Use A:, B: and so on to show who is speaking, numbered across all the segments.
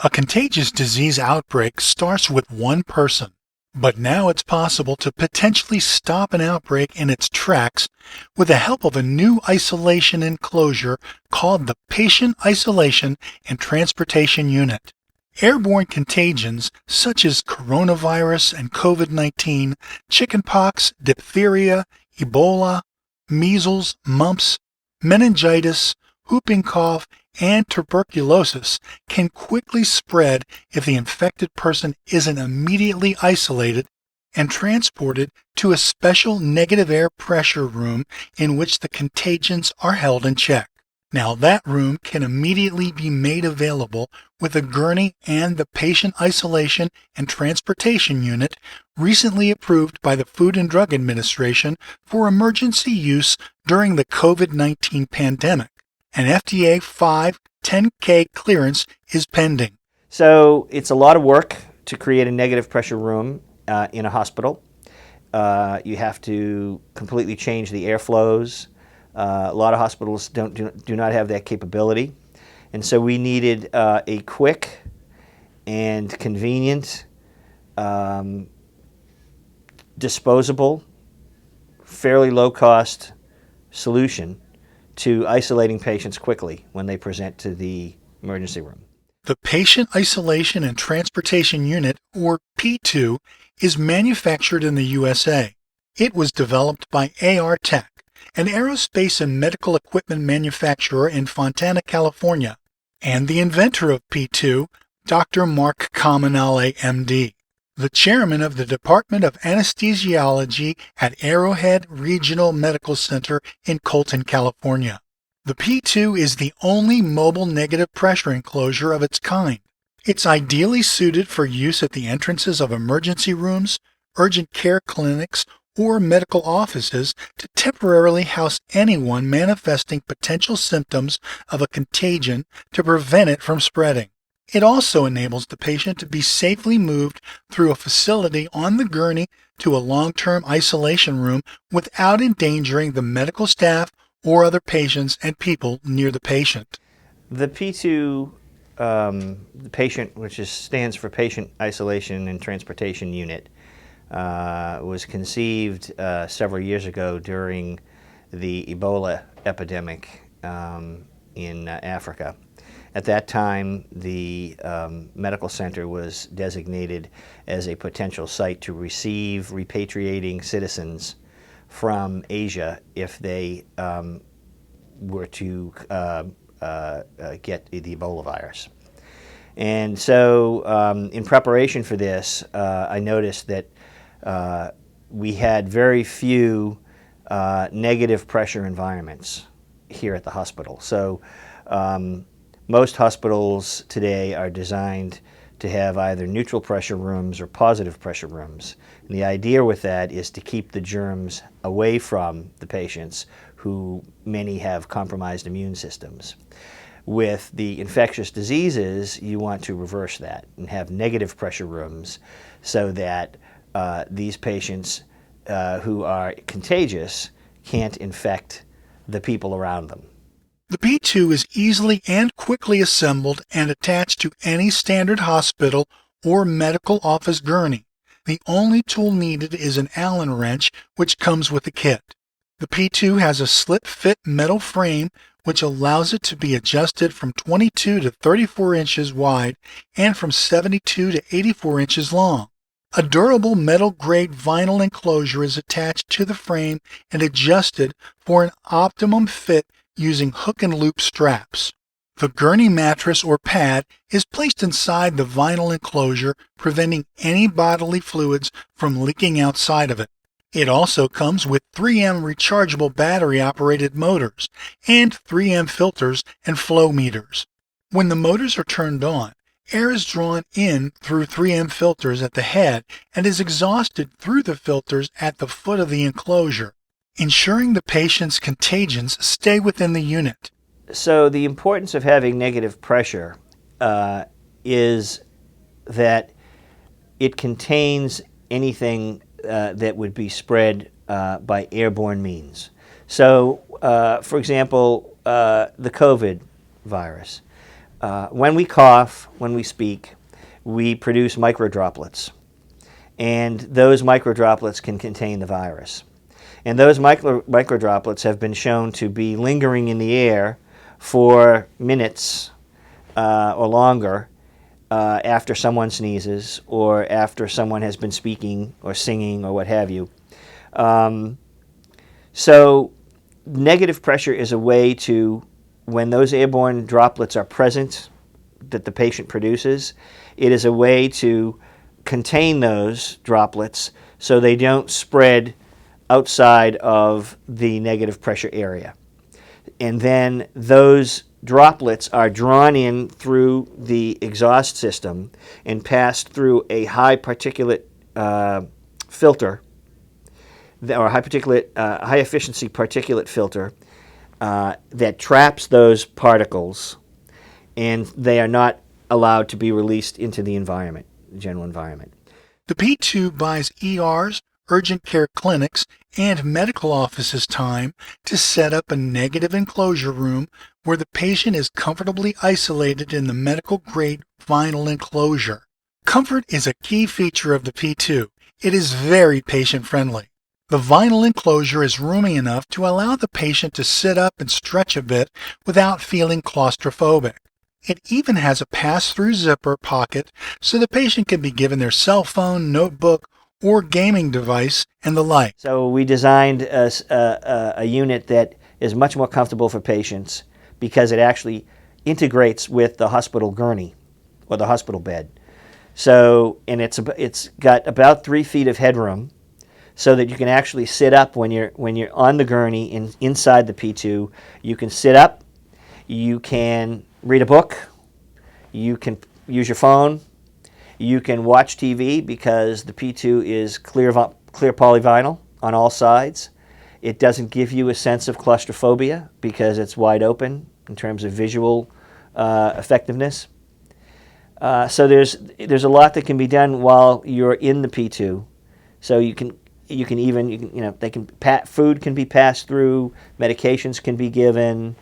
A: A contagious disease outbreak starts with one person, but now it's possible to potentially stop an outbreak in its tracks with the help of a new isolation enclosure called the Patient Isolation and Transportation Unit. Airborne contagions such as coronavirus and COVID-19, chickenpox, diphtheria, Ebola, measles, mumps, meningitis, whooping cough, and tuberculosis can quickly spread if the infected person isn't immediately isolated and transported to a special negative air pressure room in which the contagions are held in check. Now that room can immediately be made available with a gurney and the Patient Isolation and Transportation Unit recently approved by the Food and Drug Administration for emergency use during the COVID-19 pandemic. An FDA 510K clearance is pending.
B: So it's a lot of work to create a negative pressure room in a hospital. You have to completely change the airflows. A lot of hospitals do not have that capability. And so we needed a quick and convenient, disposable, fairly low-cost solution to isolating patients quickly when they present to the emergency room.
A: The Patient Isolation and Transportation Unit, or PITU, is manufactured in the USA. It was developed by AR Tech, an aerospace and medical equipment manufacturer in Fontana, California, and the inventor of PITU, Dr. Mark Cominale, MD, the chairman of the Department of Anesthesiology at Arrowhead Regional Medical Center in Colton, California. The PITU is the only mobile negative pressure enclosure of its kind. It's ideally suited for use at the entrances of emergency rooms, urgent care clinics, or medical offices to temporarily house anyone manifesting potential symptoms of a contagion to prevent it from spreading. It also enables the patient to be safely moved through a facility on the gurney to a long-term isolation room without endangering the medical staff or other patients and people near the patient.
B: The PITU, the patient, which stands for Patient Isolation and Transportation Unit, was conceived several years ago during the Ebola epidemic in Africa. At that time, the medical center was designated as a potential site to receive repatriating citizens from Asia if they were to get the Ebola virus. And so in preparation for this, I noticed that we had very few negative pressure environments here at the hospital. So most hospitals today are designed to have either neutral pressure rooms or positive pressure rooms. And the idea with that is to keep the germs away from the patients, who many have compromised immune systems. With the infectious diseases, you want to reverse that and have negative pressure rooms so that these patients who are contagious can't infect the people around them.
A: The PITU is easily and quickly assembled and attached to any standard hospital or medical office gurney. The only tool needed is an Allen wrench, which comes with the kit. The PITU has a slip-fit metal frame which allows it to be adjusted from 22 to 34 inches wide and from 72 to 84 inches long. A durable metal-grade vinyl enclosure is attached to the frame and adjusted for an optimum fit using hook and loop straps. The gurney mattress or pad is placed inside the vinyl enclosure, preventing any bodily fluids from leaking outside of it. It also comes with 3M rechargeable battery-operated motors and 3M filters and flow meters. When the motors are turned on, air is drawn in through 3M filters at the head and is exhausted through the filters at the foot of the enclosure, ensuring the patient's contagions stay within the unit.
B: So the importance of having negative pressure is that it contains anything that would be spread by airborne means. So, for example, the COVID virus. When we cough, when we speak, we produce microdroplets. And those microdroplets can contain the virus. And those microdroplets have been shown to be lingering in the air for minutes or longer after someone sneezes or after someone has been speaking or singing or what have you. So negative pressure is a way to, when those airborne droplets are present that the patient produces, it is a way to contain those droplets so they don't spread outside of the negative pressure area. And then those droplets are drawn in through the exhaust system and passed through a high particulate filter, or high efficiency particulate filter that traps those particles, and they are not allowed to be released into the environment, the general environment.
A: The PITU buys ERs, urgent care clinics, and medical offices time to set up a negative enclosure room where the patient is comfortably isolated in the medical-grade vinyl enclosure. Comfort is a key feature of the PITU. It is very patient-friendly. The vinyl enclosure is roomy enough to allow the patient to sit up and stretch a bit without feeling claustrophobic. It even has a pass-through zipper pocket so the patient can be given their cell phone, notebook, or gaming device and the like.
B: So we designed a unit that is much more comfortable for patients because it actually integrates with the hospital gurney or the hospital bed. So, and it's got about 3 feet of headroom so that you can actually sit up when you're on the gurney inside the PITU. You can sit up, you can read a book, you can use your phone, you can watch TV because the PITU is clear polyvinyl on all sides. It doesn't give you a sense of claustrophobia because it's wide open in terms of visual effectiveness. So there's a lot that can be done while you're in the PITU. So food can be passed through, medications can be given.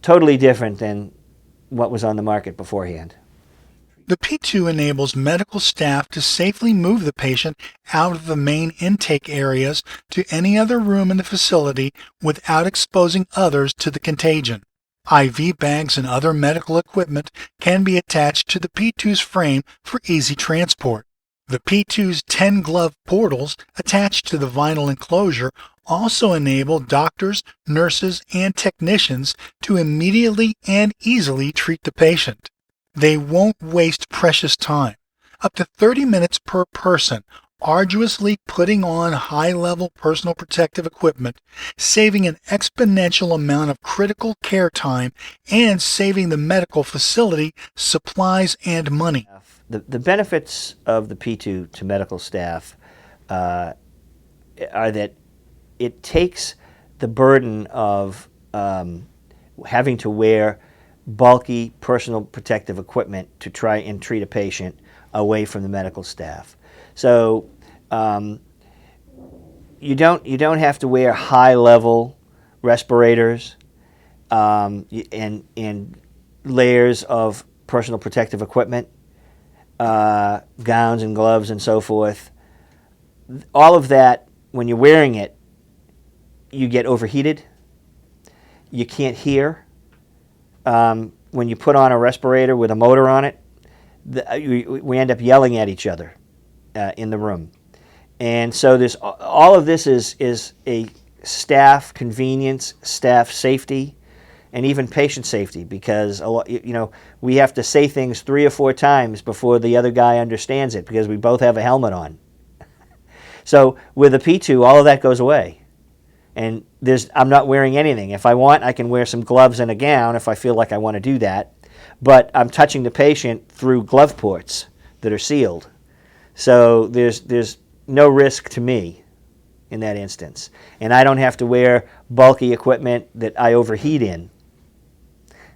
B: Totally different than what was on the market beforehand.
A: The PITU enables medical staff to safely move the patient out of the main intake areas to any other room in the facility without exposing others to the contagion. IV bags and other medical equipment can be attached to the PITU's frame for easy transport. The PITU's 10-glove portals attached to the vinyl enclosure also enable doctors, nurses, and technicians to immediately and easily treat the patient. They won't waste precious time, up to 30 minutes per person, arduously putting on high-level personal protective equipment, saving an exponential amount of critical care time and saving the medical facility supplies and money.
B: The benefits of the PITU to medical staff are that it takes the burden of having to wear bulky personal protective equipment to try and treat a patient away from the medical staff. So you don't have to wear high-level respirators and layers of personal protective equipment, gowns and gloves and so forth. All of that, when you're wearing it, you get overheated. You can't hear. When you put on a respirator with a motor on it, we end up yelling at each other in the room. And so there's all of this is a staff convenience, staff safety, and even patient safety, because we have to say things 3 or 4 times before the other guy understands it because we both have a helmet on. So with a PITU, all of that goes away. And I'm not wearing anything. If I want, I can wear some gloves and a gown if I feel like I want to do that. But I'm touching the patient through glove ports that are sealed. So there's no risk to me in that instance. And I don't have to wear bulky equipment that I overheat in.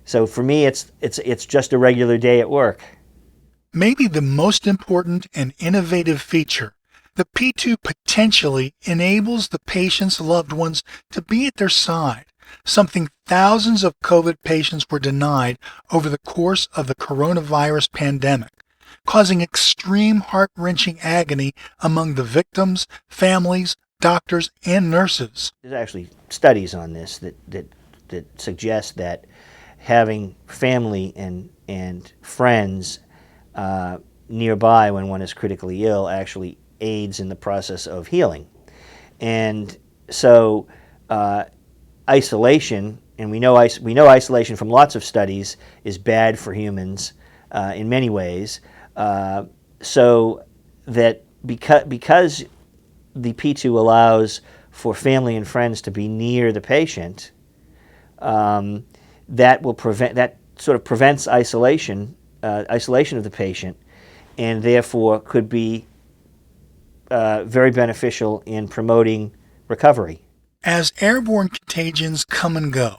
B: So for me, it's just a regular day at work.
A: Maybe the most important and innovative feature, the PITU potentially enables the patient's loved ones to be at their side, something thousands of COVID patients were denied over the course of the coronavirus pandemic, causing extreme heart-wrenching agony among the victims, families, doctors, and nurses.
B: There's actually studies on this that suggest that having family and friends nearby when one is critically ill actually aids in the process of healing. And so isolation, and we know isolation from lots of studies, is bad for humans in many ways. So that because the PITU allows for family and friends to be near the patient, that sort of prevents isolation of the patient, and therefore could be very beneficial in promoting recovery.
A: As airborne contagions come and go,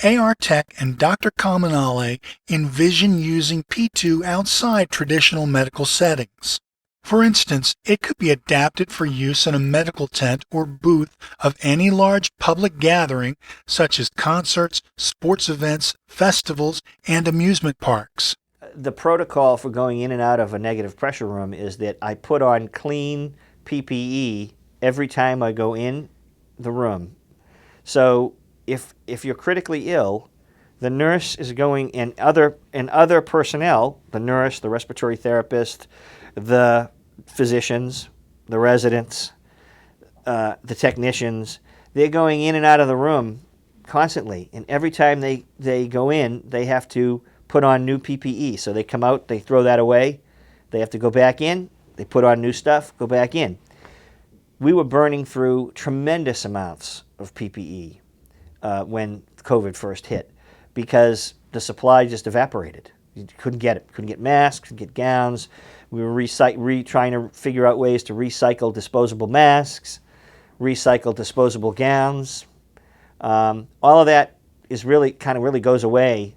A: AR Tech and Dr. Kaminale envision using PITU outside traditional medical settings. For instance, it could be adapted for use in a medical tent or booth of any large public gathering such as concerts, sports events, festivals, and amusement parks.
B: The protocol for going in and out of a negative pressure room is that I put on clean PPE every time I go in the room. So if you're critically ill, the nurse is going, and other personnel, the nurse, the respiratory therapist, the physicians, the residents, the technicians, they're going in and out of the room constantly. And every time they go in, they have to put on new PPE. So they come out, they throw that away, they have to go back in, they put on new stuff, go back in. We were burning through tremendous amounts of PPE when COVID first hit because the supply just evaporated. You couldn't get it. Couldn't get masks, couldn't get gowns. We were trying to figure out ways to recycle disposable masks, recycle disposable gowns. All of that is really goes away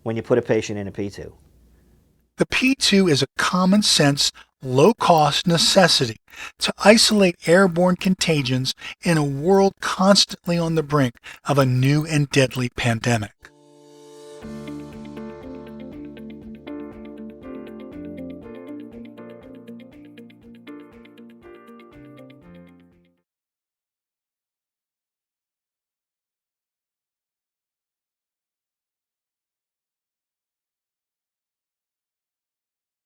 B: when you put a patient in a PITU.
A: The P2 is a common sense, low-cost necessity to isolate airborne contagions in a world constantly on the brink of a new and deadly pandemic.